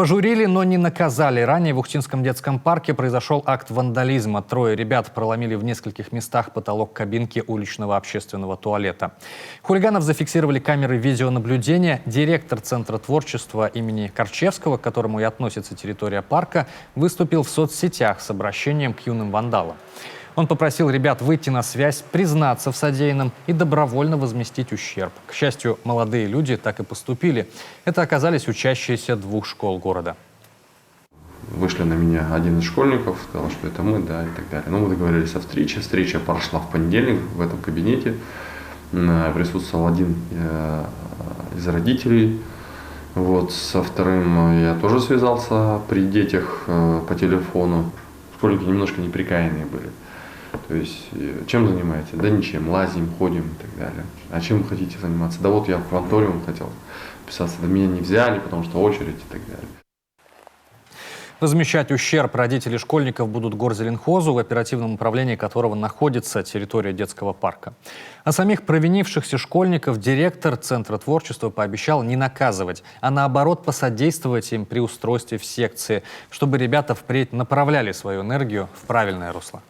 Пожурили, но не наказали. Ранее в Ухтинском детском парке произошел акт вандализма. Трое ребят проломили в нескольких местах потолок кабинки уличного общественного туалета. Хулиганов зафиксировали камеры видеонаблюдения. Директор Центра творчества имени Корчевского, к которому и относится территория парка, выступил в соцсетях с обращением к юным вандалам. Он попросил ребят выйти на связь, признаться в содеянном и добровольно возместить ущерб. К счастью, молодые люди так и поступили. Это оказались учащиеся 2 школ города. Вышли на меня один из школьников, сказал, что это мы, да, и так далее. Но мы договорились о встрече. Встреча прошла в понедельник в этом кабинете. Присутствовал один из родителей. Вот, со вторым я тоже связался при детях по телефону. Школьники немножко неприкаянные были. То есть, чем занимаетесь? Да ничем, лазим, ходим и так далее. А чем вы хотите заниматься? Да вот я в кванториум хотел писаться, да меня не взяли, потому что очередь и так далее. Возмещать ущерб родители школьников будут Горзеленхозу, в оперативном управлении которого находится территория детского парка. А самих провинившихся школьников директор Центра творчества пообещал не наказывать, а наоборот посодействовать им при устройстве в секции, чтобы ребята впредь направляли свою энергию в правильное русло.